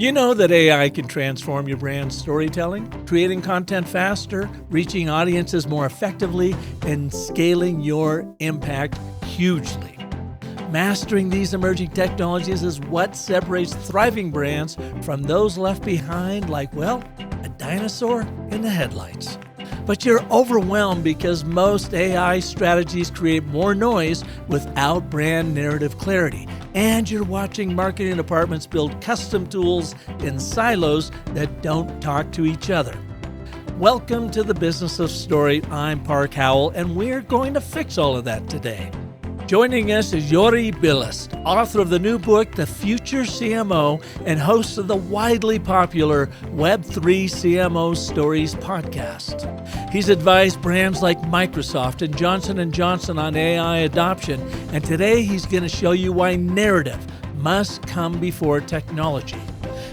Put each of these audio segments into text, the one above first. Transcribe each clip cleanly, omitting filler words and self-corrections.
You know that AI can transform your brand storytelling, creating content faster, reaching audiences more effectively, and scaling your impact hugely. Mastering these emerging technologies is what separates thriving brands from those left behind like, well, a dinosaur in the headlights. But you're overwhelmed because most AI strategies create more noise without brand narrative clarity. And you're watching marketing departments build custom tools in silos that don't talk to each other. Welcome to the Business of Story. I'm Park Howell, and we're going to fix all of that today. Joining us is Joeri Billast, author of the new book, The Future CMO, and host of the widely popular Web3 CMO Stories podcast. He's advised brands like Microsoft and Johnson & Johnson on AI adoption, and today he's going to show you why narrative must come before technology,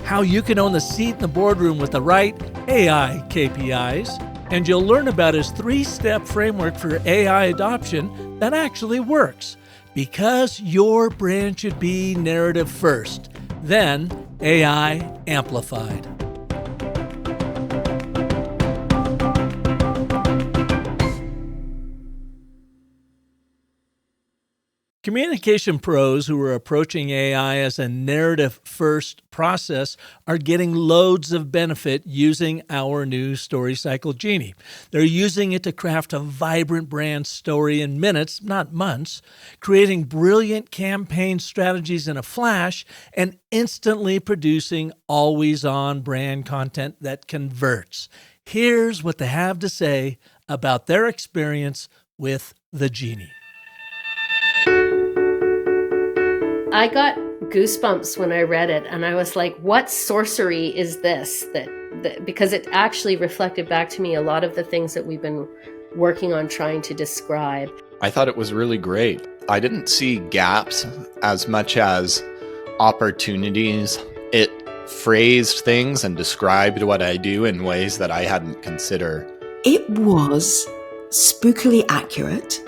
how you can own the seat in the boardroom with the right AI KPIs, and you'll learn about his 3-step framework for AI adoption that actually works. Because your brand should be narrative first, then AI amplified. Communication pros who are approaching AI as a narrative-first process are getting loads of benefit using our new Story Cycle Genie. They're using it to craft a vibrant brand story in minutes, not months, creating brilliant campaign strategies in a flash, and instantly producing always-on brand content that converts. Here's what they have to say about their experience with the Genie. I got goosebumps when I read it, and I was like, what sorcery is this? Because it actually reflected back to me a lot of the things that we've been working on trying to describe. I thought it was really great. I didn't see gaps as much as opportunities. It phrased things and described what I do in ways that I hadn't considered. It was spookily accurate.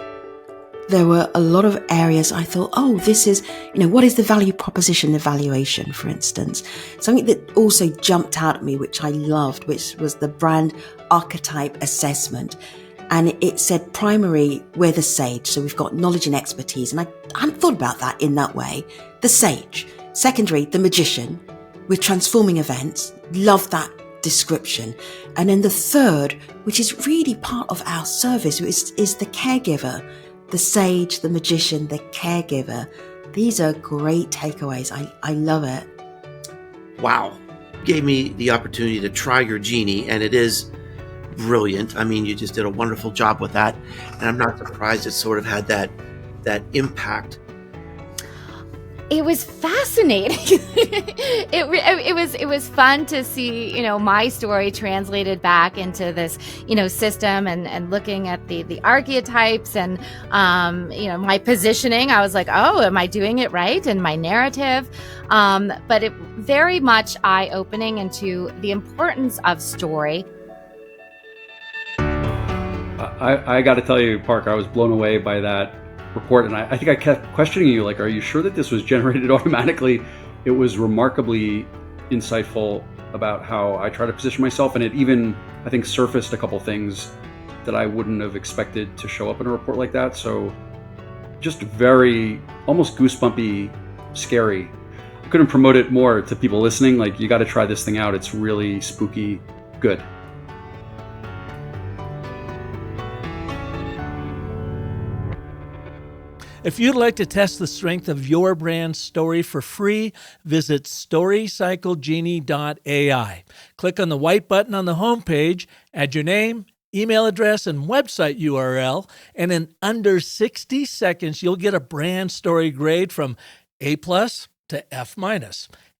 There were a lot of areas I thought, oh, this is, what is the value proposition evaluation, for instance? Something that also jumped out at me, which I loved, which was the brand archetype assessment. And it said primary, we're the sage. So we've got knowledge and expertise. And I hadn't thought about that in that way. The sage. Secondary, the magician. We're transforming events. Love that description. And then the third, which is really part of our service, is the caregiver. The sage, the magician, the caregiver. These are great takeaways. I love it. Wow. You gave me the opportunity to try your Genie, and it is brilliant. I mean, you just did a wonderful job with that. And I'm not surprised it sort of had that impact. It was fascinating. It was fun to see, my story translated back into this, system and looking at the archetypes and, my positioning. I was like, oh, am I doing it right? And my narrative. But it very much eye-opening into the importance of story. I got to tell you, Park, I was blown away by that report, and I think I kept questioning you, like, are you sure that this was generated automatically? It was remarkably insightful about how I try to position myself, and it even, I think, surfaced a couple things that I wouldn't have expected to show up in a report like that. So just very, almost goosebumpy, scary. I couldn't promote it more to people listening. Like, you got to try this thing out. It's really spooky good. If you'd like to test the strength of your brand story for free, visit storycyclegenie.ai. Click on the white button on the homepage, add your name, email address, and website URL, and in under 60 seconds, you'll get a brand story grade from A+ to F-,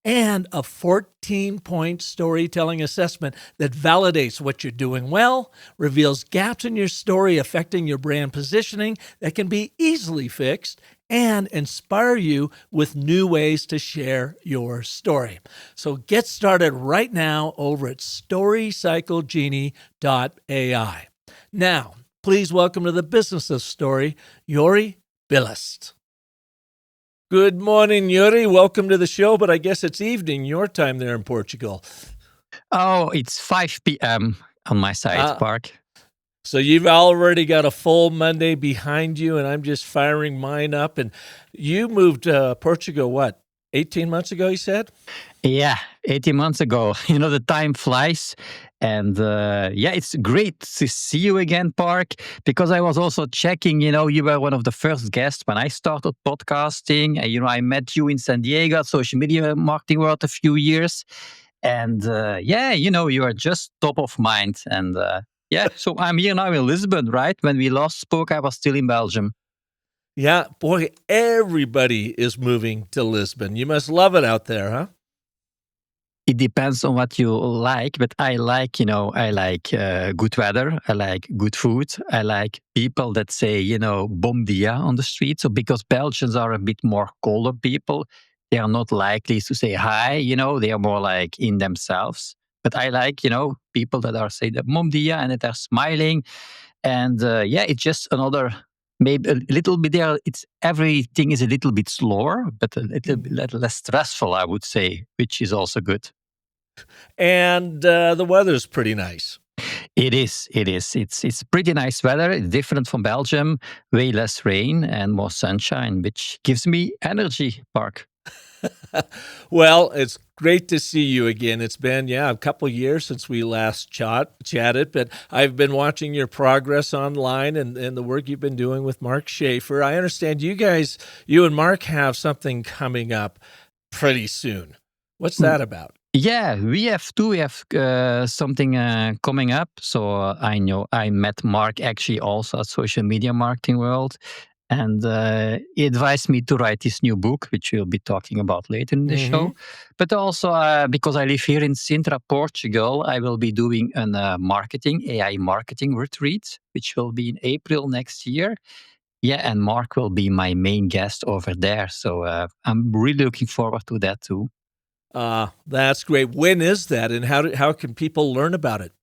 and a 14-point storytelling assessment that validates what you're doing well, reveals gaps in your story affecting your brand positioning that can be easily fixed, and inspire you with new ways to share your story. So get started right now over at storycyclegenie.ai. Now, please welcome to the Business of Story, Joeri Billast. Good morning, Joeri. Welcome to the show, but I guess it's evening your time there in Portugal. Oh, it's 5 p.m. on my side, Park. So you've already got a full Monday behind you, and I'm just firing mine up. And you moved to Portugal, what, 18 months ago, you said? Yeah, 18 months ago. The time flies. And it's great to see you again, Park, because I was also checking, you were one of the first guests when I started podcasting. I met you in San Diego, social media marketing world, a few years. And you are just top of mind. And so I'm here now in Lisbon, right? When we last spoke, I was still in Belgium. Yeah, boy, everybody is moving to Lisbon. You must love it out there, huh? It depends on what you like, but I like good weather. I like good food. I like people that say, bom dia on the street. So because Belgians are a bit more colder people, they are not likely to say hi, they are more like in themselves. But I like, people that are saying the bom dia and that are smiling. And it's just another, maybe a little bit there. Everything is a little bit slower, but a little bit less stressful, I would say, which is also good. And the weather's pretty nice. It is. It's pretty nice weather. It's different from Belgium. Way less rain and more sunshine, which gives me energy, Park. Well, it's great to see you again. It's been, a couple of years since we last chatted, but I've been watching your progress online and the work you've been doing with Mark Schaefer. I understand you and Mark have something coming up pretty soon. What's that about? Yeah, we have something coming up. So I met Mark actually also at Social Media Marketing World. And he advised me to write this new book, which we'll be talking about later in the show. But also because I live here in Sintra, Portugal, I will be doing an AI marketing retreat, which will be in April next year. Yeah, and Mark will be my main guest over there. So I'm really looking forward to that too. That's great. When is that, and how can people learn about it?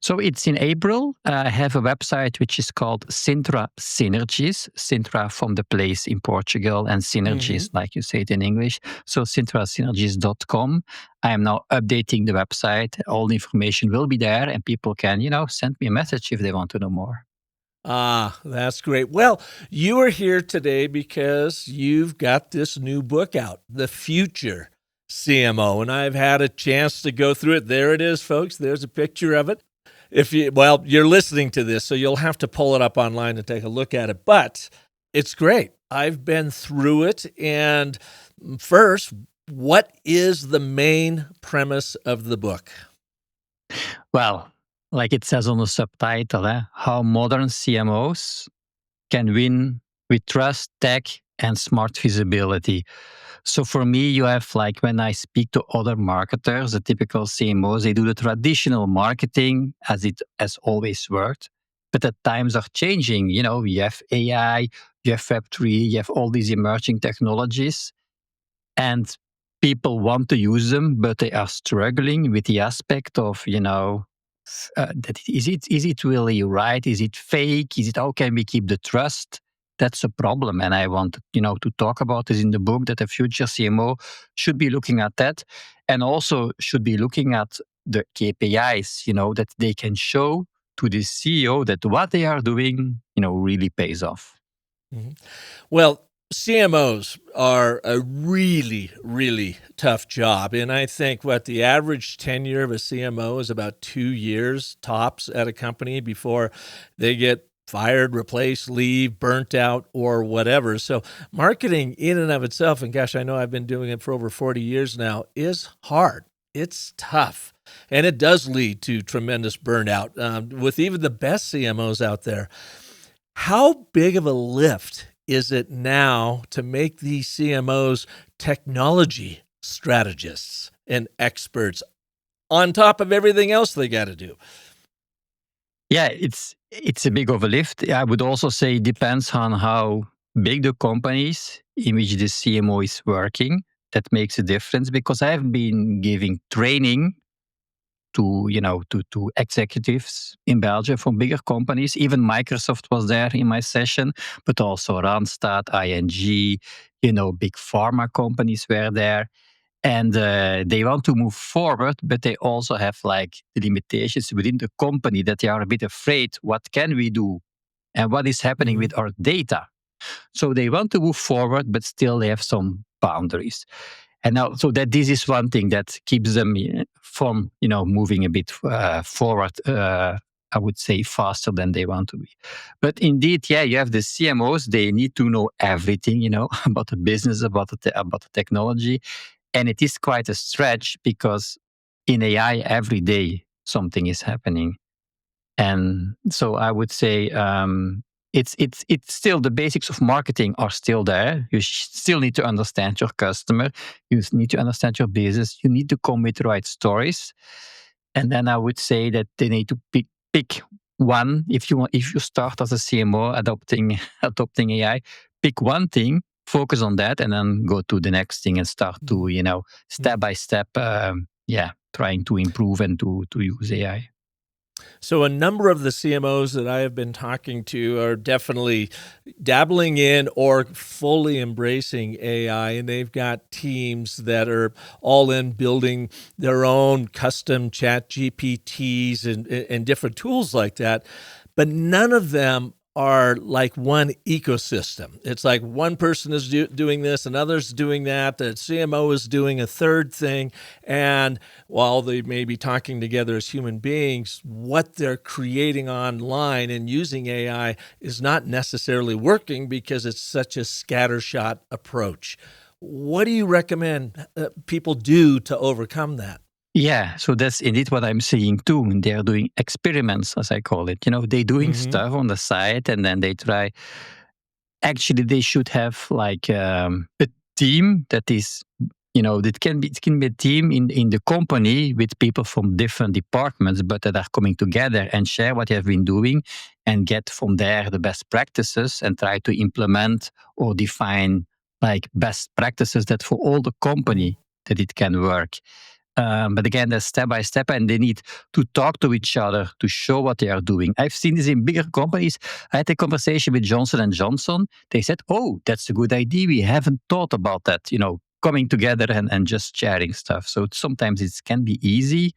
So it's in April. I have a website which is called Sintra Synergies. Sintra from the place in Portugal and synergies, like you say it in English. So sintrasynergies.com. I am now updating the website. All the information will be there and people can, send me a message if they want to know more. That's great. Well, you are here today because you've got this new book out, The Future CMO, and I've had a chance to go through it. There it is, folks. There's a picture of it. You're listening to this, so you'll have to pull it up online and take a look at it, but it's great. I've been through it. And first, what is the main premise of the book? Well, like it says on the subtitle, how modern CMOs can win with trust, tech, and smart visibility. So for me, you have when I speak to other marketers, the typical CMOs, they do the traditional marketing as it has always worked. But the times are changing. You have AI, you have Web3, you have all these emerging technologies. And people want to use them, but they are struggling with the aspect of, that is it really right? Is it fake? How can we keep the trust? That's a problem. And I want, to talk about this in the book, that the future CMO should be looking at that and also should be looking at the KPIs, that they can show to the CEO that what they are doing, really pays off. Mm-hmm. Well, CMOs are a really, really tough job. And I think the average tenure of a CMO is about 2 years tops at a company before they get fired, replaced, leave, burnt out, or whatever. So marketing in and of itself, and gosh, I know I've been doing it for over 40 years now, is hard. It's tough. And it does lead to tremendous burnout with even the best CMOs out there. How big of a lift is it now to make these CMOs technology strategists and experts on top of everything else they got to do? Yeah, it's a big of a lift. I would also say it depends on how big the companies in which the CMO is working. That makes a difference because I've been giving training to executives in Belgium from bigger companies. Even Microsoft was there in my session, but also Randstad, ING, big pharma companies were there. And they want to move forward, but they also have like the limitations within the company that they are a bit afraid. What can we do? And what is happening with our data? So they want to move forward, but still they have some boundaries. And now, so that this is one thing that keeps them from, moving a bit forward. I would say faster than they want to be. But indeed, yeah, you have the CMOs. They need to know everything, about the business, about the technology, and it is quite a stretch because in AI every day something is happening. And so I would say it's still the basics of marketing are still there. You still need to understand your customer. You need to understand your business. You need to come with the right stories. And then I would say that they need to pick one. If you start as a CMO adopting AI, pick one thing, focus on that, and then go to the next thing and start to step by step, trying to improve and to use AI. So a number of the CMOs that I have been talking to are definitely dabbling in or fully embracing AI, and they've got teams that are all in building their own custom ChatGPTs and different tools like that. But none of them are like one ecosystem. It's like one person is doing this, another's doing that, the CMO is doing a third thing. And while they may be talking together as human beings, what they're creating online and using AI is not necessarily working because it's such a scattershot approach. What do you recommend people do to overcome that? Yeah, so that's indeed what I'm seeing too. They're doing experiments, as I call it. They're doing stuff on the side and then they try. Actually, they should have like a team that is, it can be a team in the company with people from different departments, but that are coming together and share what they have been doing and get from there the best practices and try to implement or define like best practices that for all the company that it can work. But again, that's step by step, and they need to talk to each other to show what they are doing. I've seen this in bigger companies. I had a conversation with Johnson & Johnson. They said, oh, that's a good idea. We haven't thought about that, coming together and just sharing stuff. So sometimes it can be easy.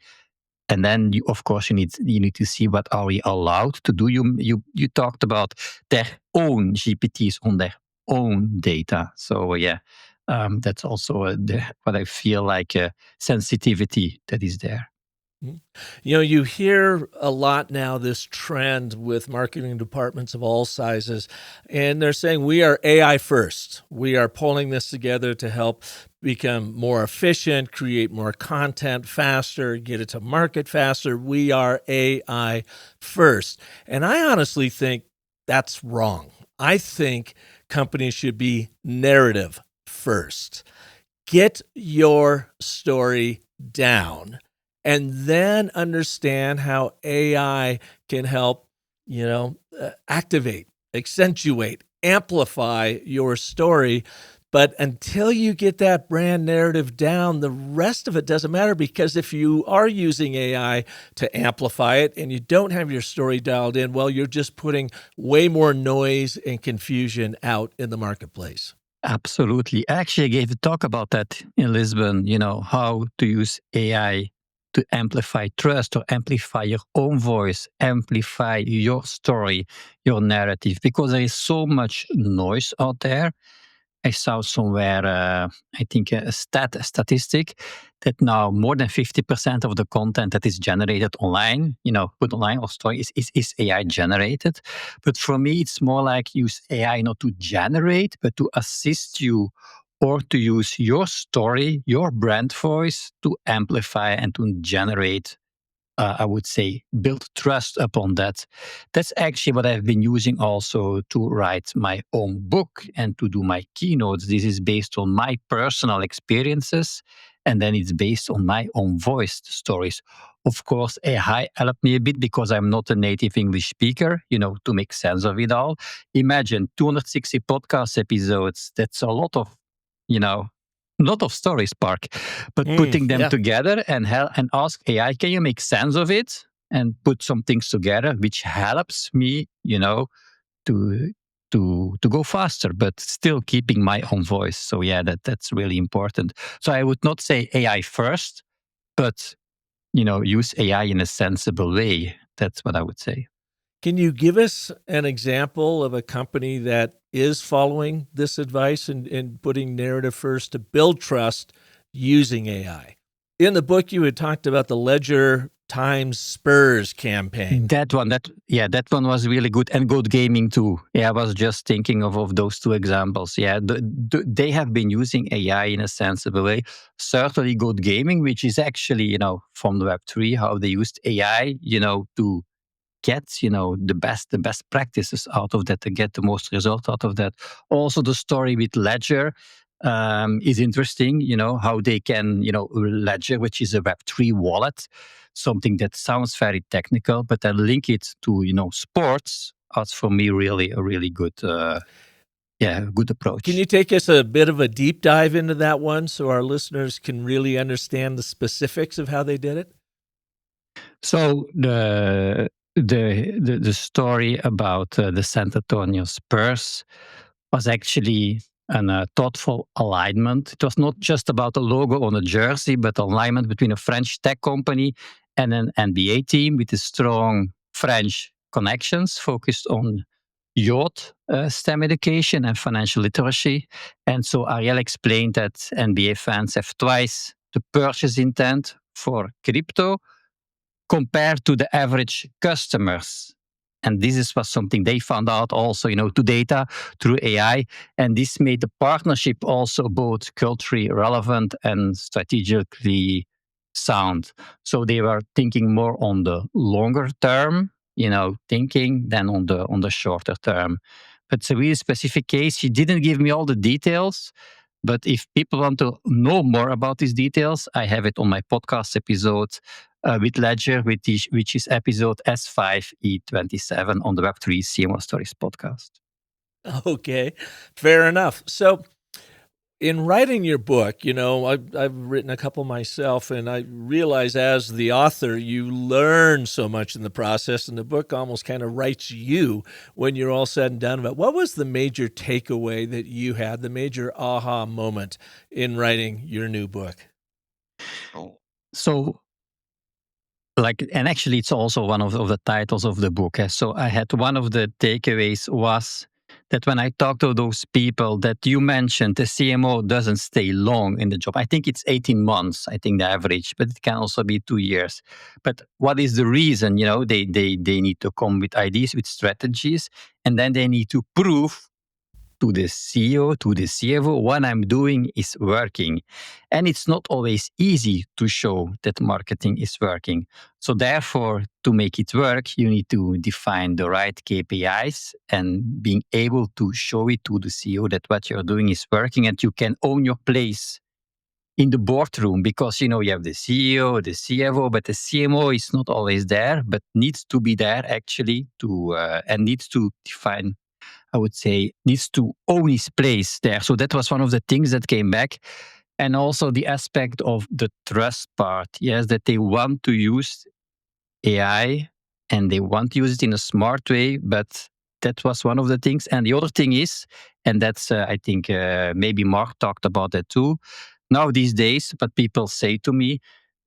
And then, of course, you need to see what are we allowed to do. You talked about their own GPTs on their own data. So yeah, that's also what I feel like sensitivity that is there. You hear a lot now this trend with marketing departments of all sizes, and they're saying we are AI first. We are pulling this together to help become more efficient, create more content faster, get it to market faster. We are AI first. And I honestly think that's wrong. I think companies should be narrative first. Get your story down and then understand how AI can help, activate, accentuate, amplify your story. But until you get that brand narrative down, the rest of it doesn't matter, because if you are using AI to amplify it and you don't have your story dialed in, well, you're just putting way more noise and confusion out in the marketplace. Absolutely. Actually, I gave a talk about that in Lisbon, how to use AI to amplify trust or amplify your own voice, amplify your story, your narrative, because there is so much noise out there. I saw somewhere, I think a statistic that now more than 50% of the content that is generated online, put online or story is AI generated. But for me, it's more like use AI not to generate, but to assist you, or to use your story, your brand voice to amplify and to generate, I would say, build trust upon that. That's actually what I've been using also to write my own book and to do my keynotes. This is based on my personal experiences, and then it's based on my own voiced stories. Of course, AI helped me a bit because I'm not a native English speaker, to make sense of it all. Imagine 260 podcast episodes. That's a lot of, lot of stories, Park, but putting them together and ask AI, can you make sense of it? And put some things together, which helps me, to go faster, but still keeping my own voice. So yeah, that's really important. So I would not say AI first, but use AI in a sensible way. That's what I would say. Can you give us an example of a company that is following this advice and putting narrative first to build trust using AI? In the book, you had talked about the Ledger Times Spurs campaign. That one was really good, and Good Gaming too. Yeah, I was just thinking of those two examples. Yeah, they have been using AI in a sensible way. Certainly Good Gaming, which is actually, from the Web3, how they used AI, to get the best practices out of that, to get the most result out of that. Also the story with Ledger is interesting, how they can, Ledger, which is a Web3 wallet, something that sounds very technical, but then link it to sports. That's for me really a really good good approach. Can you take us a bit of a deep dive into that one so our listeners can really understand the specifics of how they did it? So the story about the San Antonio Spurs was actually a thoughtful alignment. It was not just about a logo on a jersey, but alignment between a French tech company and an NBA team with a strong French connections focused on youth STEM education and financial literacy. And so Ariel explained that NBA fans have twice the purchase intent for crypto compared to the average customers. And was something they found out also, to data through AI. And this made the partnership also both culturally relevant and strategically sound. So they were thinking more on the longer term, thinking than on the shorter term. But it's a really specific case. He didn't give me all the details. But if people want to know more about these details, I have it on my podcast episode with Ledger, which is episode S5E27 on the Web3 CMO Stories podcast. Okay, fair enough. So in writing your book, I've written a couple myself, and I realize as the author, you learn so much in the process, and the book almost kind of writes you when you're all said and done. But what was the major takeaway that you had, the major aha moment in writing your new book? So, and actually it's also one of the titles of the book. So I had one of the takeaways was that when I talk to those people that you mentioned, the CMO doesn't stay long in the job. I think it's 18 months, I think the average, but it can also be 2 years. But what is the reason? They need to come with ideas, with strategies, and then they need to prove to the CEO, to the CFO, what I'm doing is working. And it's not always easy to show that marketing is working. So therefore, to make it work, you need to define the right KPIs and being able to show it to the CEO that what you're doing is working, and you can own your place in the boardroom, because you have the CEO, the CFO, but the CMO is not always there, but needs to be there actually and needs to define, I would say, needs to own his place there. So that was one of the things that came back. And also the aspect of the trust part. Yes, that they want to use AI and they want to use it in a smart way, but that was one of the things. And the other thing is, and that's, I think, maybe Mark talked about that too. Now these days, what people say to me,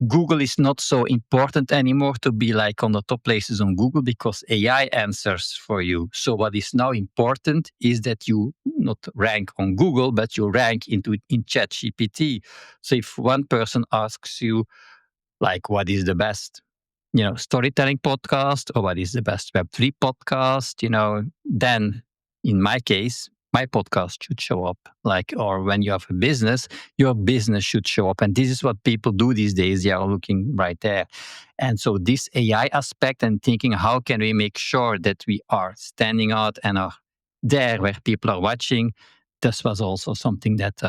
Google is not so important anymore to be like on the top places on Google because AI answers for you. So what is now important is that you not rank on Google, but you rank in ChatGPT. So if one person asks you, like, what is the best, storytelling podcast, or what is the best Web3 podcast, then in my case, my podcast should show up. Or when you have a business, your business should show up. And this is what people do these days. They are looking right there. And so this AI aspect and thinking, how can we make sure that we are standing out and are there where people are watching? This was also something that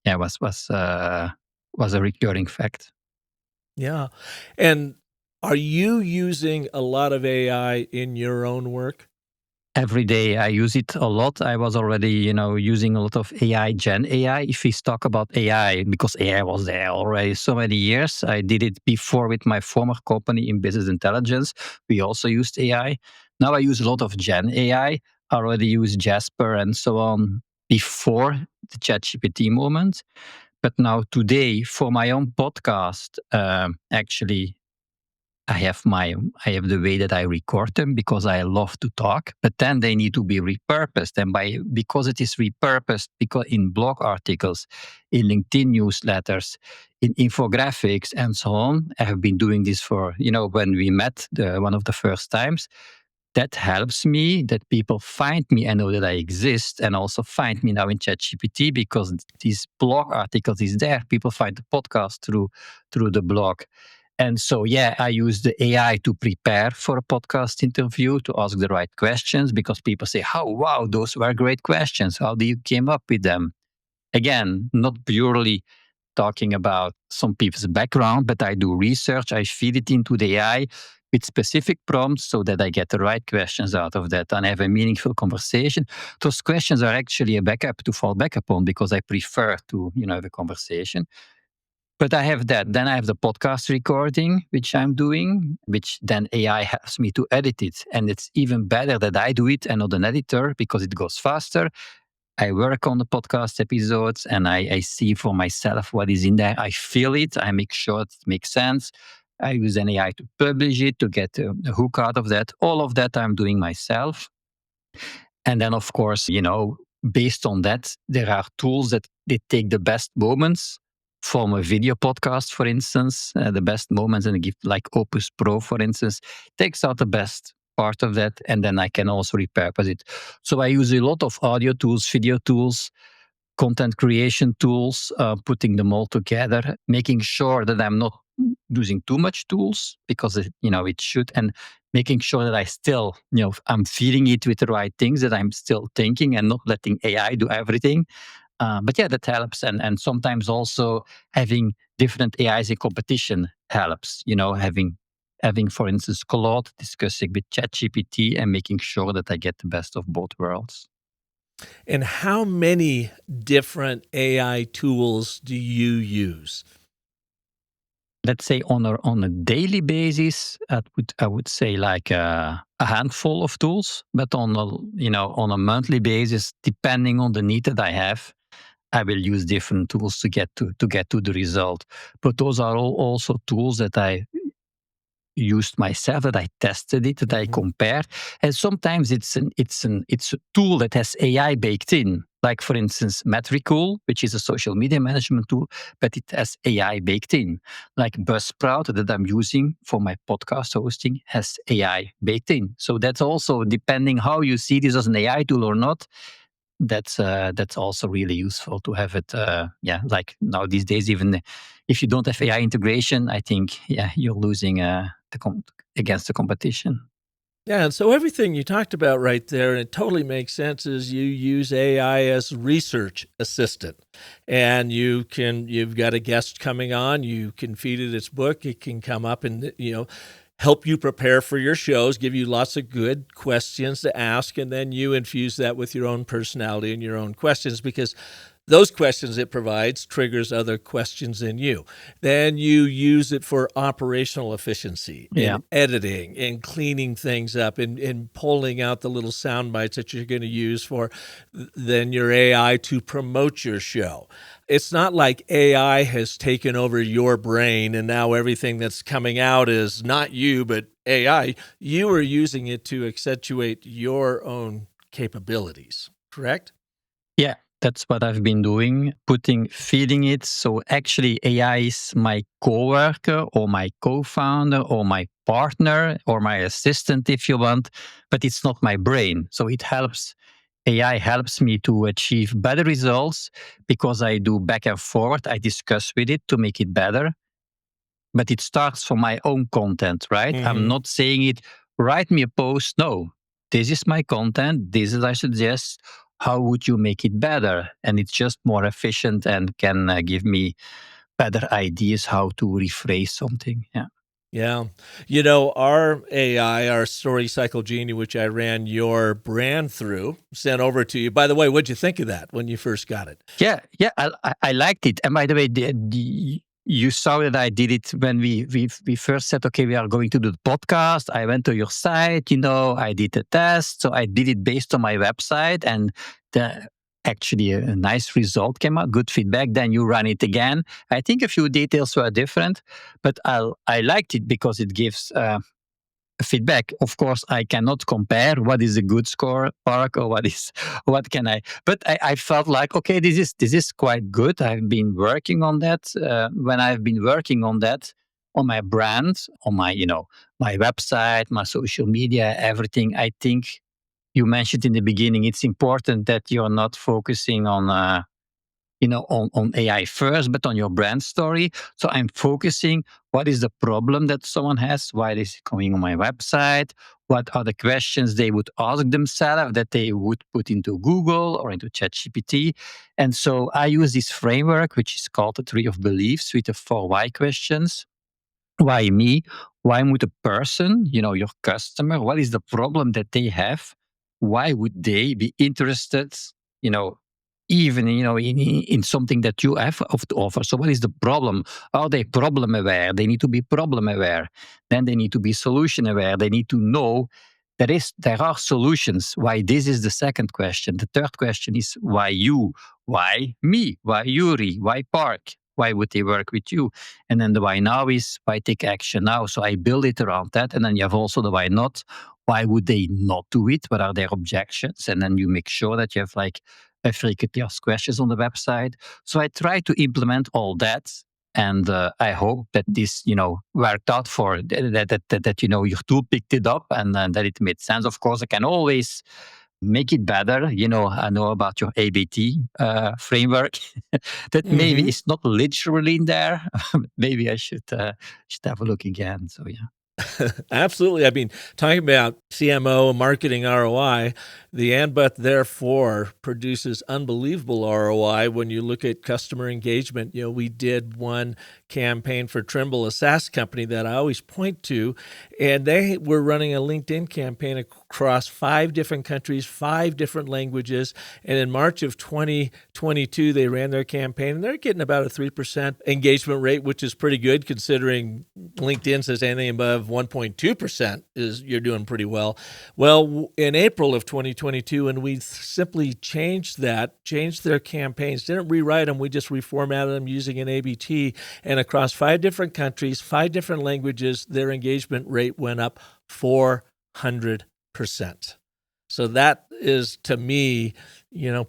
was a recurring fact. Yeah. And are you using a lot of AI in your own work? every day. I use it a lot. I was already, using a lot of AI, Gen AI. If we talk about AI, because AI was there already so many years. I did it before with my former company in business intelligence. We also used AI. Now I use a lot of Gen AI. I already use Jasper and so on before the ChatGPT moment. But now today, for my own podcast, actually, I have the way that I record them because I love to talk, but then they need to be repurposed. And because it is repurposed, because in blog articles, in LinkedIn newsletters, in infographics and so on, I have been doing this for, when we met one of the first times. That helps me that people find me and know that I exist, and also find me now in ChatGPT because these blog articles is there. People find the podcast through the blog. And so, yeah, I use the AI to prepare for a podcast interview, to ask the right questions, because people say, oh, wow, those were great questions. How do you came up with them? Again, not purely talking about some people's background, but I do research. I feed it into the AI with specific prompts so that I get the right questions out of that and have a meaningful conversation. Those questions are actually a backup to fall back upon because I prefer to, have a conversation. But I have that. Then I have the podcast recording, which I'm doing, which then AI helps me to edit it. And it's even better that I do it and not an editor because it goes faster. I work on the podcast episodes and I see for myself what is in there. I feel it. I make sure it makes sense. I use an AI to publish it, to get a hook out of that. All of that I'm doing myself. And then, of course, based on that, there are tools that they take the best moments from a video podcast, for instance, the best moments, and give like Opus Pro, for instance, takes out the best part of that, and then I can also repurpose it. So I use a lot of audio tools, video tools, content creation tools, putting them all together, making sure that I'm not using too much tools because it should, and making sure that I still, I'm feeding it with the right things, that I'm still thinking and not letting AI do everything. But yeah, that helps. And sometimes also having different AIs in competition helps, having, for instance, Claude discussing with ChatGPT and making sure that I get the best of both worlds. And how many different AI tools do you use? Let's say on a daily basis, I would say like a handful of tools, but on a monthly basis, depending on the need that I have, I will use different tools to get to the result. But those are all also tools that I used myself, that I tested it, that I compared. And sometimes it's a tool that has AI baked in. Like, for instance, Metricool, which is a social media management tool, but it has AI baked in. Like Buzzsprout that I'm using for my podcast hosting has AI baked in. So that's also, depending how you see this as an AI tool or not, that's also really useful to have it. Like now these days, even if you don't have AI integration, I think you're losing against the competition. Yeah, and so everything you talked about right there, and it totally makes sense, is you use AI as research assistant. And you've got a guest coming on, you can feed it its book, it can come up and, help you prepare for your shows, give you lots of good questions to ask, and then you infuse that with your own personality and your own questions, because those questions it provides triggers other questions in you. Then you use it for operational efficiency in editing and cleaning things up and pulling out the little sound bites that you're going to use for then your AI to promote your show. It's not like AI has taken over your brain and now everything that's coming out is not you, but AI. You are using it to accentuate your own capabilities, correct? Yeah, that's what I've been doing, feeding it. So actually AI is my coworker or my co-founder or my partner or my assistant, if you want, but it's not my brain. So AI helps me to achieve better results because I do back and forth. I discuss with it to make it better. But it starts from my own content, right? I'm not saying it, write me a post. No, this is my content. This is, I suggest. How would you make it better? And it's just more efficient and can give me better ideas how to rephrase something. Yeah. Yeah. You know, our AI, our Story Cycle Genie, which I ran your brand through, sent over to you. By the way, what'd you think of that when you first got it? Yeah, I liked it. And by the way, you saw that I did it when we first said, okay, we are going to do the podcast. I went to your site, I did a test. So I did it based on my website, and actually a nice result came out, good feedback. Then you run it again. I think a few details were different, but I liked it because it gives feedback. Of course, I cannot compare what is a good score, Park, or what can I. But I felt like, okay, this is quite good. I've been working on that. When I've been working on that on my brand, on my my website, my social media, everything. I think you mentioned in the beginning, it's important that you're not focusing on on AI first, but on your brand story. So I'm focusing what is the problem that someone has? Why is it coming on my website? What are the questions they would ask themselves that they would put into Google or into ChatGPT? And so I use this framework, which is called the Tree of Beliefs, with the 4 why questions. Why me? Why would a person, your customer, what is the problem that they have? Why would they be interested, you know, even, in something that you have to offer? So what is the problem? Are they problem aware? They need to be problem aware. Then they need to be solution aware. They need to know there are solutions. Why this is the second question. The third question is why you? Why me? Why Joeri? Why Park? Why would they work with you? And then the why now is why take action now. So I build it around that. And then you have also the why not. Why would they not do it? What are their objections? And then you make sure that you have like a frequently asked questions on the website. So I try to implement all that. And I hope that this, worked out for that your tool picked it up and that it made sense. Of course, I can always make it better. I know about your ABT framework that maybe is not literally in there. Maybe I should have a look again. So yeah. Absolutely. I mean, talking about CMO marketing ROI, the and but therefore produces unbelievable ROI when you look at customer engagement. We did one campaign for Trimble, a SaaS company that I always point to, and they were running a LinkedIn campaign across 5 different countries, 5 different languages. And in March of 2022, they ran their campaign, and they're getting about a 3% engagement rate, which is pretty good considering LinkedIn says anything above 1.2% is you're doing pretty well. Well, in April of 2022, and we simply changed their campaigns, didn't rewrite them, we just reformatted them using an ABT, and across 5 different countries, 5 different languages, their engagement rate went up 400%. So that is, to me,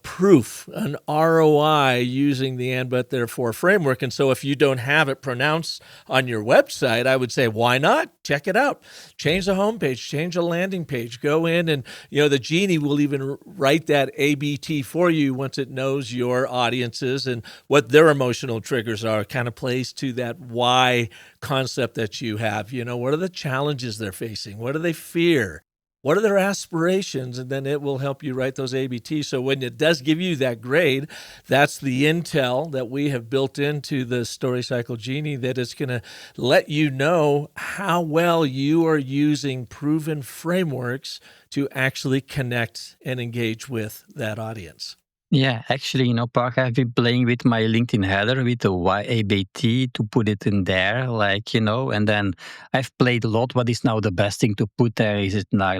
proof, an ROI using the and but therefore framework. And so if you don't have it pronounced on your website, I would say, why not? Check it out. Change the homepage, change a landing page, go in and, the Genie will even write that ABT for you once it knows your audiences and what their emotional triggers are, kind of plays to that why concept that you have. What are the challenges they're facing? What do they fear? What are their aspirations? And then it will help you write those ABTs. So when it does give you that grade, that's the intel that we have built into the Story Cycle Genie, that it's going to let you know how well you are using proven frameworks to actually connect and engage with that audience. Yeah, actually, Park, I've been playing with my LinkedIn header with the YABT to put it in there, and then I've played a lot. What is now the best thing to put there? Is it now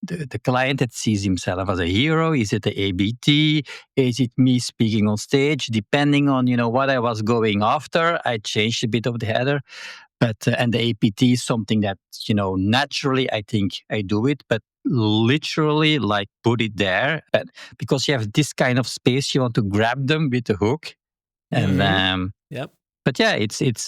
the client that sees himself as a hero? Is it the ABT? Is it me speaking on stage? Depending on, what I was going after, I changed a bit of the header. But and the APT is something that, naturally, I think I do it, but literally put it there. But because you have this kind of space, you want to grab them with the hook. And Yep. But yeah, it's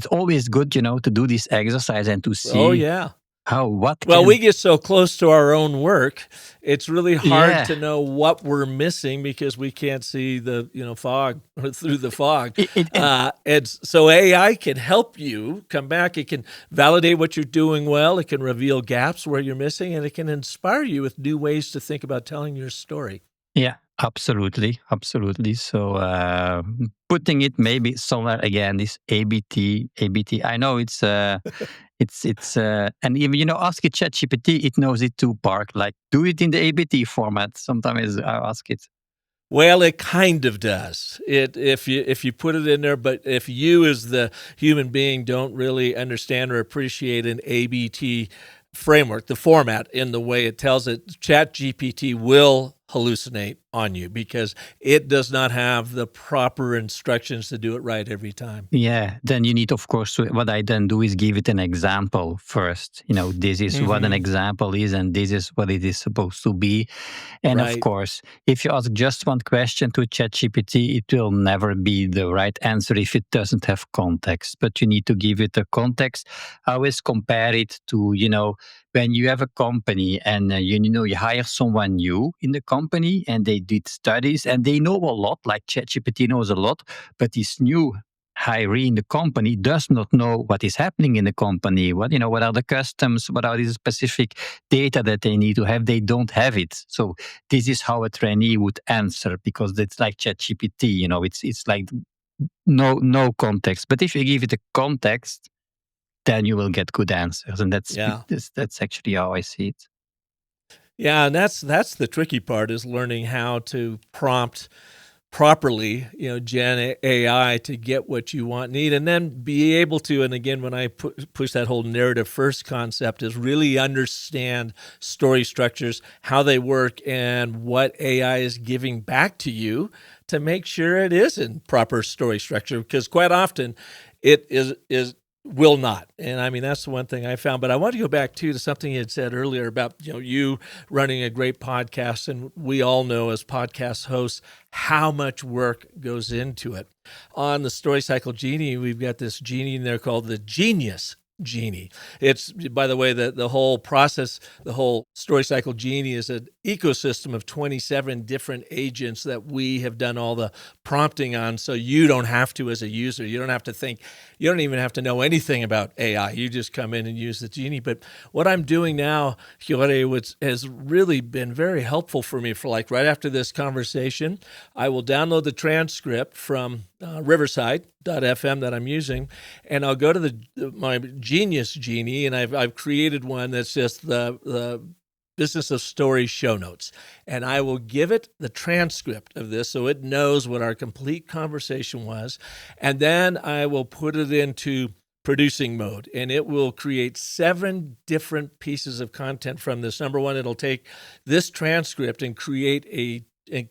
always good, to do this exercise and to see. Oh yeah. Well, we get so close to our own work, it's really hard to know what we're missing because we can't see the fog or through the fog. And so AI can help you come back. It can validate what you're doing well. It can reveal gaps where you're missing, and it can inspire you with new ways to think about telling your story. Yeah, Absolutely, absolutely. So putting it maybe somewhere again, this ABT. I know and even ask it ChatGPT, it knows it too. Park, like do it in the ABT format. Sometimes I ask it. Well, it kind of does. If you put it in there, but if you as the human being don't really understand or appreciate an ABT framework, the format in the way it tells it, ChatGPT will hallucinate on you because it does not have the proper instructions to do it right every time. Yeah, then you need, of course, what I then do is give it an example first. This is what an example is, and this is what it is supposed to be. And of Right. course, if you ask just one question to ChatGPT, it will never be the right answer if it doesn't have context. But you need to give it a context. I always compare it to, when you have a company and you hire someone new in the company and they did studies and they know a lot, like ChatGPT knows a lot, but this new hiree in the company does not know what is happening in the company. What are the customs? What are the specific data that they need to have? They don't have it. So this is how a trainee would answer because it's like ChatGPT. It's like no context. But if you give it a context, then you will get good answers, and that's actually how I see it. Yeah, and that's the tricky part is learning how to prompt properly, Gen AI to get what you want, need, and then be able to, and again, when I push that whole narrative first concept is really understand story structures, how they work, and what AI is giving back to you to make sure it is in proper story structure, because quite often it is will not. And I mean, that's the one thing I found. But I want to go back to something you had said earlier about, you running a great podcast. And we all know as podcast hosts how much work goes into it. On the Story Cycle Genie, we've got this genie in there called the Genius Genie. It's, by the way, the whole process, the whole Story Cycle Genie is an ecosystem of 27 different agents that we have done all the prompting on. So you don't have to, as a user, you don't have to think, you don't even have to know anything about AI. You just come in and use the Genie. But what I'm doing now, Joeri, has really been very helpful for me for like right after this conversation. I will download the transcript from Riverside.fm that I'm using, and I'll go to my Genius Genie, and I've created one that's just the Business of Story show notes. And I will give it the transcript of this so it knows what our complete conversation was. And then I will put it into producing mode, and it will create 7 different pieces of content from this. Number one, it'll take this transcript and create a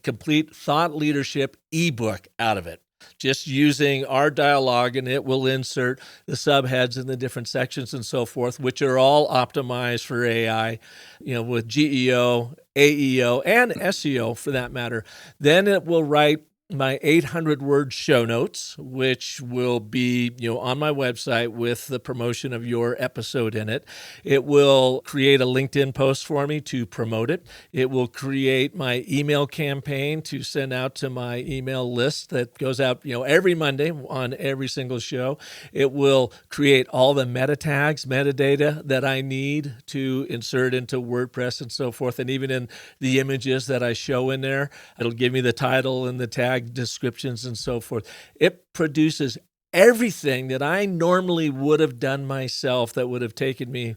complete thought leadership ebook out of it, just using our dialogue, and it will insert the subheads in the different sections and so forth, which are all optimized for AI, with GEO, AEO, and SEO for that matter. Then it will write my 800-word show notes, which will be, on my website with the promotion of your episode in it. It will create a LinkedIn post for me to promote it. It will create my email campaign to send out to my email list that goes out, every Monday on every single show. It will create all the meta tags, metadata that I need to insert into WordPress and so forth. And even in the images that I show in there, it'll give me the title and the tag descriptions and so forth. It produces everything that I normally would have done myself that would have taken me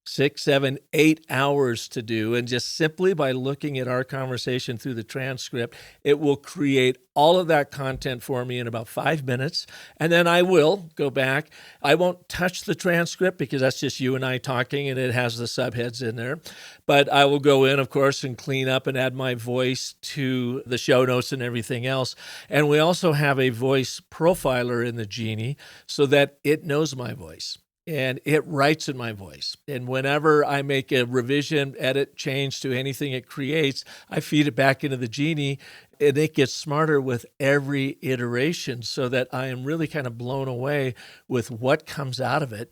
6, 7, 8 hours to do. And just simply by looking at our conversation through the transcript, it will create all of that content for me in about 5 minutes. And then I will go back. I won't touch the transcript because that's just you and I talking, and it has the subheads in there. But I will go in, of course, and clean up and add my voice to the show notes and everything else. And we also have a voice profiler in the Genie so that it knows my voice. And it writes in my voice. And whenever I make a revision, edit, change to anything it creates, I feed it back into the Genie, and it gets smarter with every iteration so that I am really kind of blown away with what comes out of it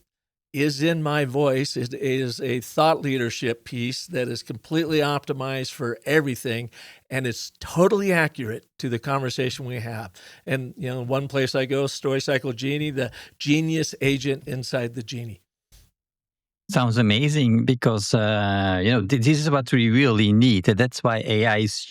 is in my voice. It is a thought leadership piece that is completely optimized for everything, and it's totally accurate to the conversation we have. And, one place I go, Story Cycle Genie, the genius agent inside the Genie. Sounds amazing because, this is what we really need. That's why AI is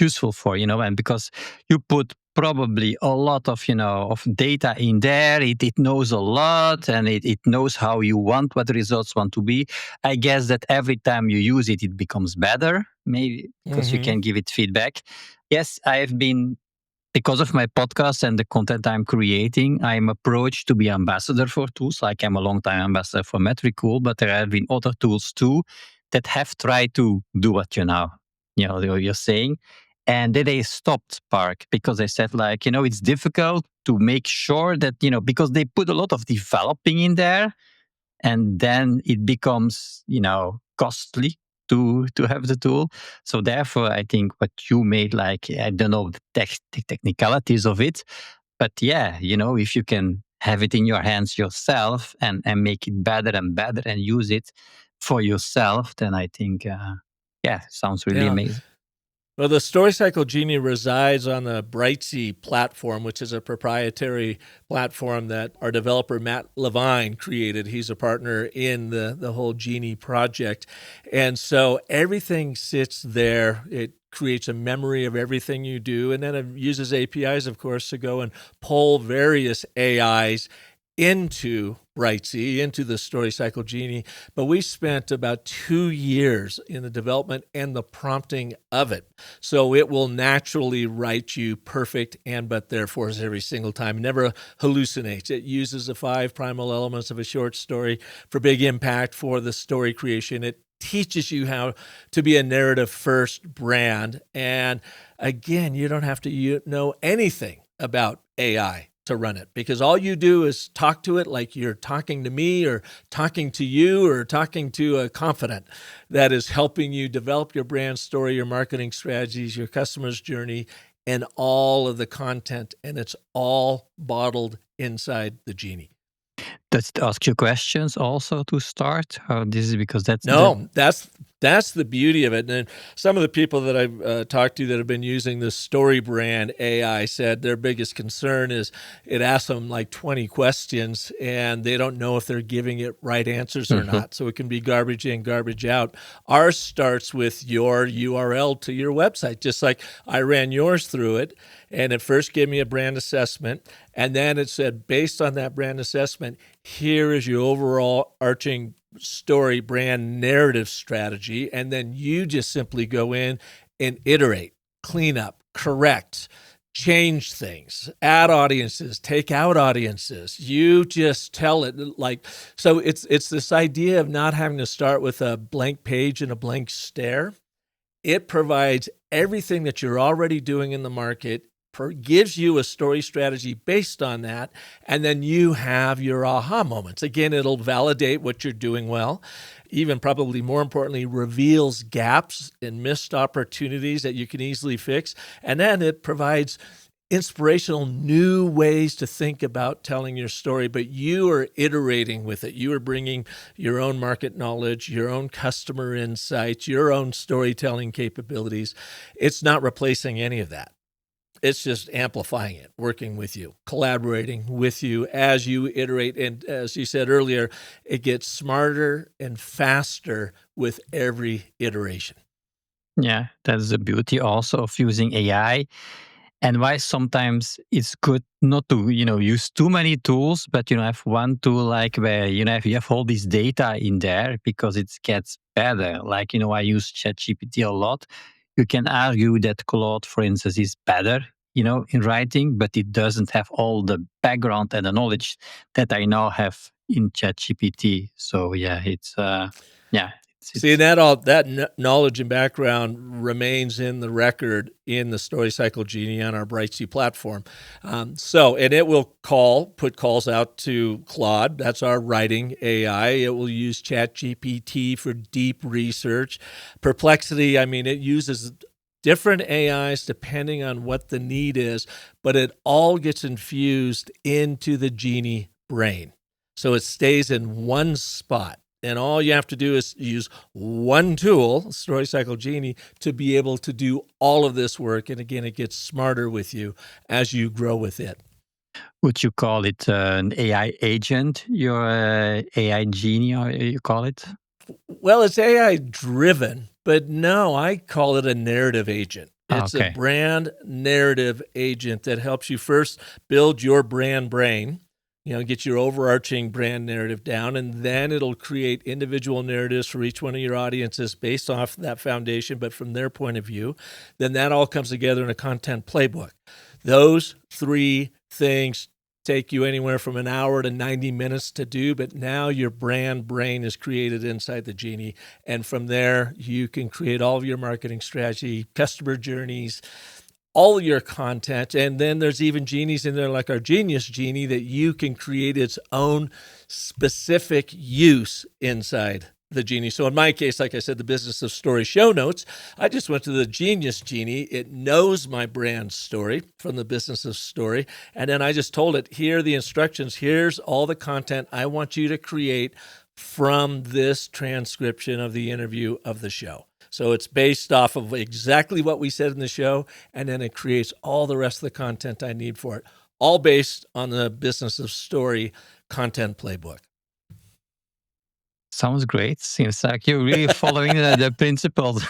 useful for, and because you put probably a lot of, of data in there, it knows a lot, and it knows how you want, what the results want to be. I guess that every time you use it, it becomes better, maybe because you can give it feedback. Yes, I have been, because of my podcast and the content I'm creating, I'm approached to be ambassador for tools. Like I'm a long-time ambassador for Metricool, but there have been other tools too that have tried to do what you're saying. And then they stopped Park because they said, like, it's difficult to make sure that, because they put a lot of developing in there, and then it becomes, costly to have the tool. So therefore, I think what you made, like, I don't know the technicalities of it, but yeah, if you can have it in your hands yourself and make it better and better and use it for yourself, then I think, sounds really amazing. Well, the StoryCycle Genie resides on the Brightsea platform, which is a proprietary platform that our developer, Matt Levine, created. He's a partner in the whole Genie project. And so everything sits there. It creates a memory of everything you do. And then it uses APIs, of course, to go and pull various AIs into Brightsea, into the StoryCycle Genie. But we spent about 2 years in the development and the prompting of it. So it will naturally write you perfect and but therefores every single time. It never hallucinates. It uses the 5 primal elements of a short story for big impact for the story creation. It teaches you how to be a narrative first brand. And again, you don't have to know anything about AI to run it, because all you do is talk to it like you're talking to me or talking to you or talking to a confidant that is helping you develop your brand story, your marketing strategies, your customer's journey, and all of the content. And it's all bottled inside the Genie. Does it ask you questions also to start? Or this is because that's that's the beauty of it. And some of the people that I've talked to that have been using the story brand AI said their biggest concern is it asks them like 20 questions and they don't know if they're giving it right answers or not. So it can be garbage in, garbage out. Ours starts with your URL to your website, just like I ran yours through it. And it first gave me a brand assessment. And then it said, based on that brand assessment, here is your overall arching story brand narrative strategy. And then you just simply go in and iterate, clean up, correct, change things, add audiences, take out audiences. You just tell it like, so it's this idea of not having to start with a blank page and a blank stare. It provides everything that you're already doing in the market, gives you a story strategy based on that, and then you have your aha moments. Again, it'll validate what you're doing well, even probably more importantly, reveals gaps and missed opportunities that you can easily fix, and then it provides inspirational new ways to think about telling your story, but you are iterating with it. You are bringing your own market knowledge, your own customer insights, your own storytelling capabilities. It's not replacing any of that. It's just amplifying it, working with you, collaborating with you as you iterate. And as you said earlier, it gets smarter and faster with every iteration. Yeah, that's the beauty also of using AI. And why sometimes it's good not to, use too many tools, but, have one tool like where, you have all this data in there because it gets better. Like, I use ChatGPT a lot. You can argue that Claude, for instance, is better, in writing, but it doesn't have all the background and the knowledge that I now have in ChatGPT. So yeah, it's See, that knowledge and background remains in the record in the StoryCycle Genie on our Brightsea platform. And it will put calls out to Claude. That's our writing AI. It will use ChatGPT for deep research. Perplexity, it uses different AIs depending on what the need is, but it all gets infused into the Genie brain. So it stays in one spot. And all you have to do is use one tool, StoryCycle Genie, to be able to do all of this work. And again, it gets smarter with you as you grow with it. Would you call it an AI agent, your AI Genie, or you call it? Well, it's AI driven, but no, I call it a narrative agent. It's a Okay. brand narrative agent that helps you first build your brand brain, get your overarching brand narrative down, and then it'll create individual narratives for each one of your audiences based off that foundation, but from their point of view. Then that all comes together in a content playbook. Those three things take you anywhere from an hour to 90 minutes to do, but now your brand brain is created inside the Genie. And from there, you can create all of your marketing strategy, customer journeys, all your content. And then there's even genies in there like our Genius Genie that you can create its own specific use inside the Genie. So in my case, like I said, the Business of Story show notes, I just went to the Genius Genie. It knows my brand story from the Business of Story. And then I just told it, here are the instructions. Here's all the content I want you to create from this transcription of the interview of the show. So it's based off of exactly what we said in the show, and then it creates all the rest of the content I need for it, all based on the Business of Story content playbook. Sounds great. Seems like you're really following the principles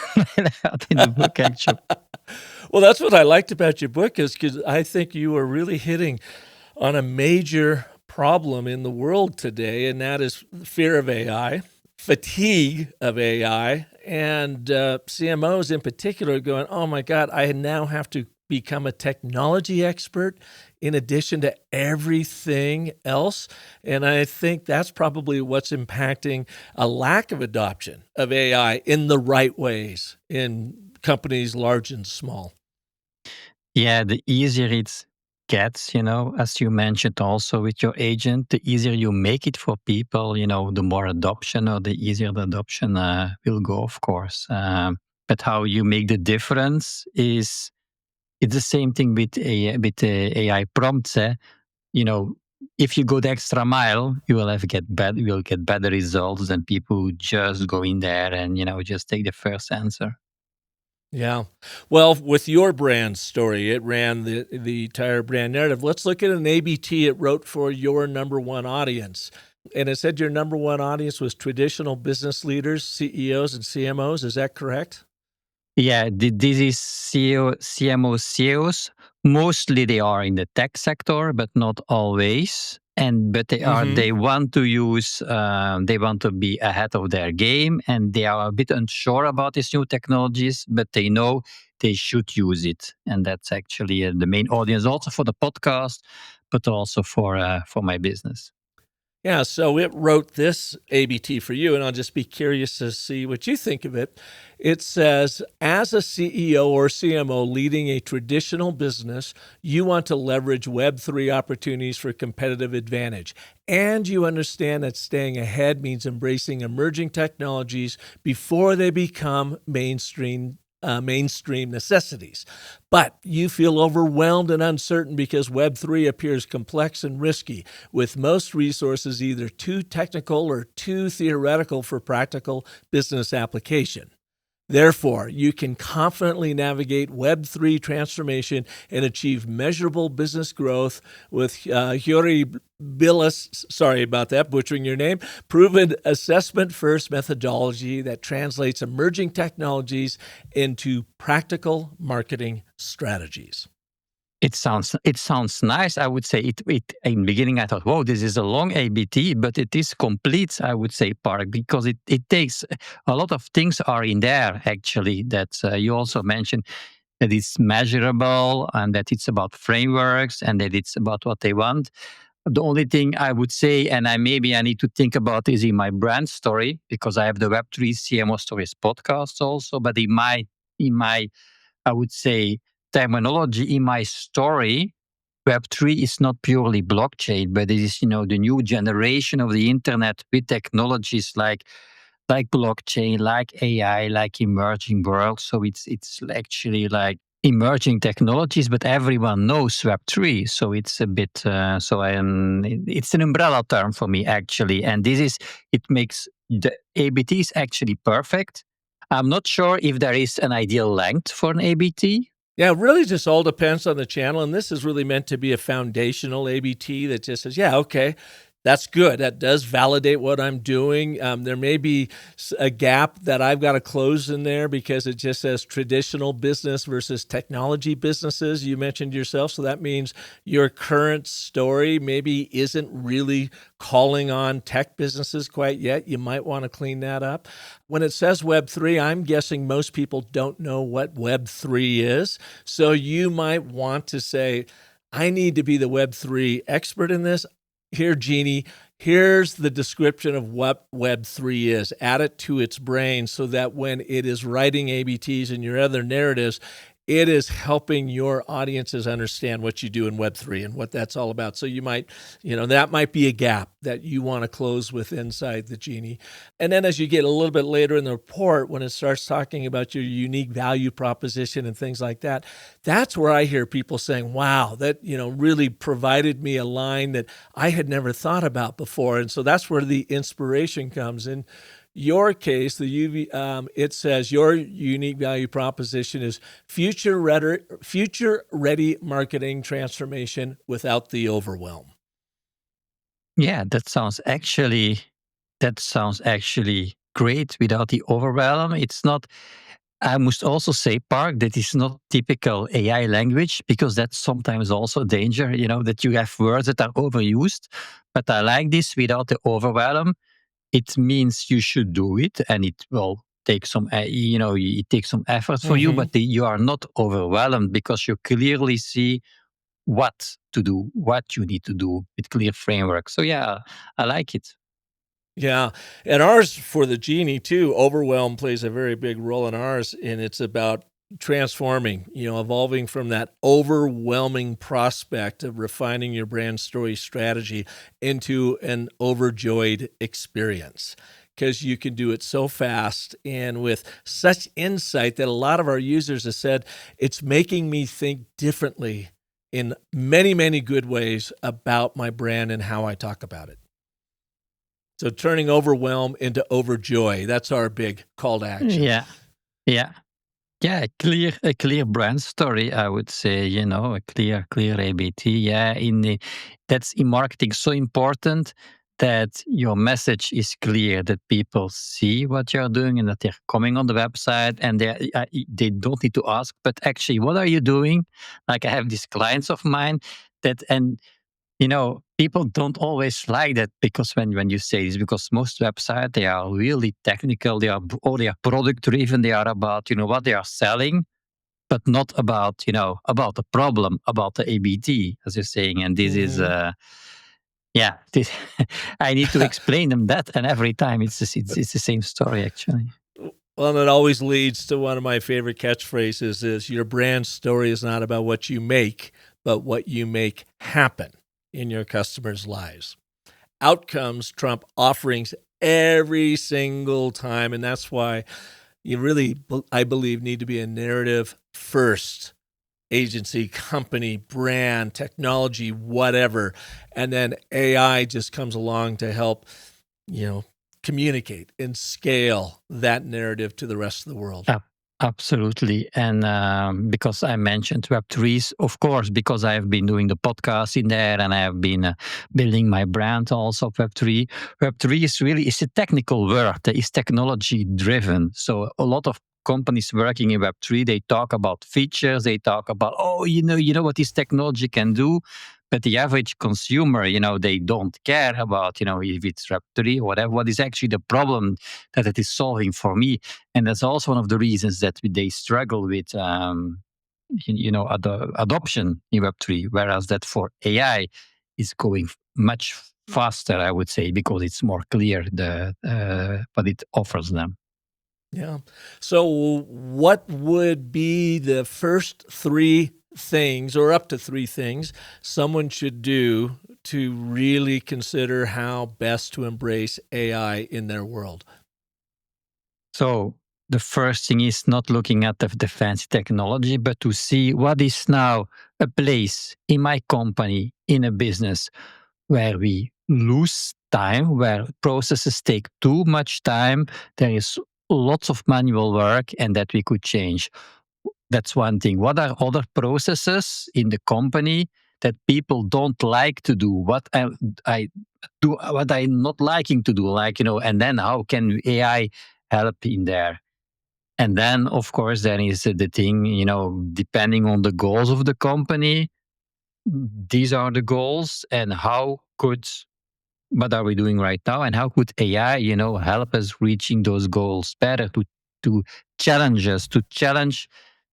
out in the book, actually. Well, that's what I liked about your book, is because I think you are really hitting on a major problem in the world today, and that is fear of AI, fatigue of AI, and CMOs in particular are going, oh my God, I now have to become a technology expert in addition to everything else. And I think that's probably what's impacting a lack of adoption of AI in the right ways in companies large and small. Yeah, the easier it gets, as you mentioned also with your agent, the easier you make it for people, the more adoption or the easier the adoption will go, of course. But how you make the difference is, it's the same thing with AI prompts. If you go the extra mile, you will get better results than people who just go in there and just take the first answer. Yeah. Well, with your brand story, it ran the entire brand narrative. Let's look at an ABT it wrote for your number one audience. And it said your number one audience was traditional business leaders, CEOs, and CMOs. Is that correct? Yeah, this is CMO CEOs. Mostly they are in the tech sector, but not always. But they want to use, they want to be ahead of their game, and they are a bit unsure about these new technologies, but they know they should use it. And that's actually the main audience also for the podcast, but also for my business. Yeah, so it wrote this ABT for you, and I'll just be curious to see what you think of it. It says, as a CEO or CMO leading a traditional business, you want to leverage Web3 opportunities for competitive advantage. And you understand that staying ahead means embracing emerging technologies before they become mainstream necessities. But you feel overwhelmed and uncertain because Web3 appears complex and risky, with most resources either too technical or too theoretical for practical business application. Therefore, you can confidently navigate Web3 transformation and achieve measurable business growth with Joeri Billast, sorry about that, butchering your name, proven assessment-first methodology that translates emerging technologies into practical marketing strategies. It sounds nice. I would say it in the beginning I thought, whoa, this is a long ABT, but it is complete, I would say, Park, because it takes a lot of things are in there actually that you also mentioned, that it's measurable and that it's about frameworks and that it's about what they want. The only thing I would say, and I need to think about, is in my brand story, because I have the Web3 CMO Stories podcast also, but in my I would say terminology, in my story, Web3 is not purely blockchain, but it is, the new generation of the internet with technologies like blockchain, like AI, like emerging world. So it's actually like emerging technologies, but everyone knows Web3. So it's a bit, it's an umbrella term for me actually. And it makes the ABTs actually perfect. I'm not sure if there is an ideal length for an ABT. Yeah, it really just all depends on the channel. And this is really meant to be a foundational ABT that just says, yeah, okay, That's good. That does validate what I'm doing. There may be a gap that I've got to close in there because it just says traditional business versus technology businesses. You mentioned yourself. So that means your current story maybe isn't really calling on tech businesses quite yet. You might want to clean that up. When it says Web3, I'm guessing most people don't know what Web3 is. So you might want to say, I need to be the Web3 expert in this. Here, Jeannie, here's the description of what Web3 is. Add it to its brain so that when it is writing ABTs and your other narratives, it is helping your audiences understand what you do in Web3 and what that's all about. So you might, that might be a gap that you want to close with inside the Genie. And then as you get a little bit later in the report, when it starts talking about your unique value proposition and things like that, that's where I hear people saying, wow, that, really provided me a line that I had never thought about before. And so that's where the inspiration comes in. Your case, it says your unique value proposition is future ready marketing transformation without the overwhelm. Yeah, that sounds actually great without the overwhelm. It's not. I must also say, Park, that is not typical AI language, because that's sometimes also a danger. That you have words that are overused. But I like this without the overwhelm. It means you should do it, and it will take some, it takes some effort for you, but you are not overwhelmed because you clearly see what to do, what you need to do with clear framework. So yeah, I like it. Yeah. And ours for the Genie too, overwhelm plays a very big role in ours. And it's about transforming, evolving from that overwhelming prospect of refining your brand story strategy into an overjoyed experience, because you can do it so fast and with such insight that a lot of our users have said, it's making me think differently in many, many good ways about my brand and how I talk about it. So turning overwhelm into overjoy, that's our big call to action. Yeah. A clear brand story, I would say, a clear ABT. Yeah, that's in marketing so important that your message is clear, that people see what you're doing and that they're coming on the website and they don't need to ask, but actually, what are you doing? Like I have these clients of mine people don't always like that, because when you say this, because most websites, they are really technical, they are product driven, they are about, what they are selling, but not about, about the problem, about the ABT, as you're saying. And this is, I need to explain them that. And every time it's the same story, actually. Well, and it always leads to one of my favorite catchphrases is your brand story is not about what you make, but what you make happen in your customers' lives. Outcomes trump offerings every single time. And that's why you really, I believe, need to be a narrative first agency, company, brand, technology, whatever. And then AI just comes along to help, communicate and scale that narrative to the rest of the world. Absolutely. And because I mentioned Web3s, of course, because I have been doing the podcast in there and I have been building my brand also Web3. Web3 is a technical word. It's technology driven. So a lot of companies working in Web3, they talk about features. They talk about, you know what this technology can do. But the average consumer, they don't care about, if it's Web3 or whatever. What is actually the problem that it is solving for me? And that's also one of the reasons that they struggle with, adoption in Web3. Whereas that for AI is going much faster, I would say, because it's more clear what it offers them. Yeah. So what would be the first three things, or up to three things, someone should do to really consider how best to embrace AI in their world? So the first thing is not looking at the fancy technology, but to see what is now a place in my company, in a business, where we lose time, where processes take too much time. There is lots of manual work, and that we could change. That's one thing. What are other processes in the company that people don't like to do? What do what I'm not liking to do, and then how can AI help in there? And then, of course, then is the thing, depending on the goals of the company, these are the goals, and what are we doing right now, and how could AI, help us reaching those goals better, to challenge us, to challenge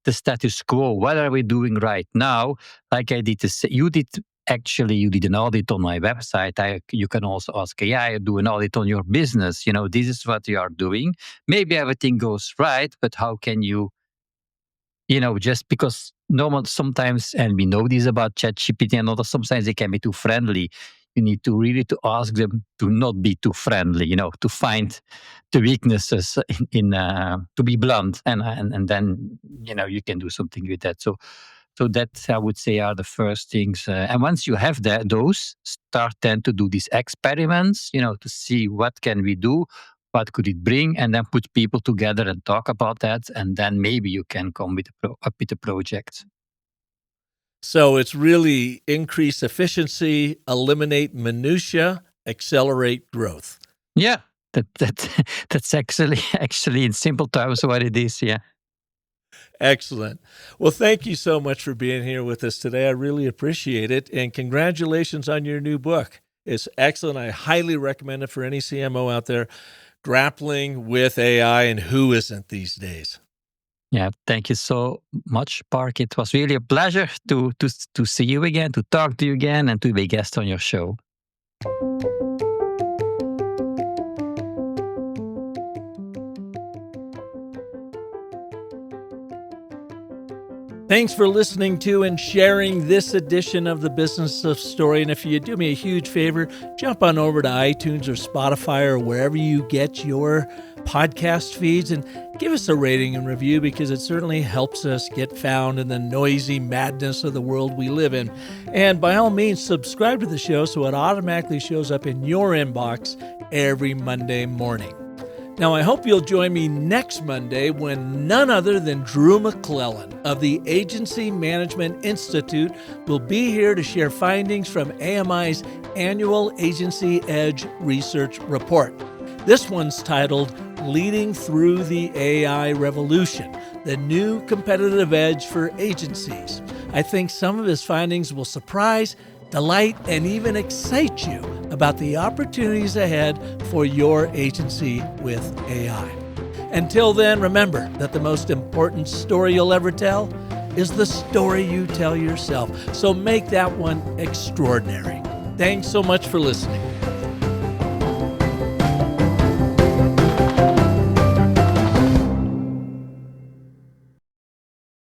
the status quo. What are we doing right now? Like I did, you did an audit on my website. You can also ask AI, do an audit on your business. This is what you are doing. Maybe everything goes right, but how can you, just because normal sometimes, and we know this about ChatGPT and others, sometimes they can be too friendly. You need to really to ask them to not be too friendly, to find the weaknesses to be blunt, and then you can do something with that. So that, I would say, are the first things. And once you have those, start then to do these experiments, to see what can we do, what could it bring, and then put people together and talk about that, and then maybe you can come up with a project. So it's really increase efficiency, eliminate minutia, accelerate growth. Yeah, that's actually in simple terms what it is. Yeah. Excellent. Well, thank you so much for being here with us today. I really appreciate it. And congratulations on your new book. It's excellent. I highly recommend it for any CMO out there grappling with AI, and who isn't these days. Yeah, thank you so much, Park. It was really a pleasure to see you again, to talk to you again, and to be a guest on your show. Thanks for listening to and sharing this edition of the Business of Story. And if you do me a huge favor, jump on over to iTunes or Spotify or wherever you get your podcast feeds and give us a rating and review, because it certainly helps us get found in the noisy madness of the world we live in. And by all means, subscribe to the show so it automatically shows up in your inbox every Monday morning. Now, I hope you'll join me next Monday when none other than Drew McClellan of the Agency Management Institute will be here to share findings from AMI's annual Agency Edge Research Report. This one's titled Leading Through the AI Revolution, the New Competitive Edge for Agencies. I think some of his findings will surprise, delight, and even excite you about the opportunities ahead for your agency with AI. Until then, remember that the most important story you'll ever tell is the story you tell yourself. So make that one extraordinary. Thanks so much for listening.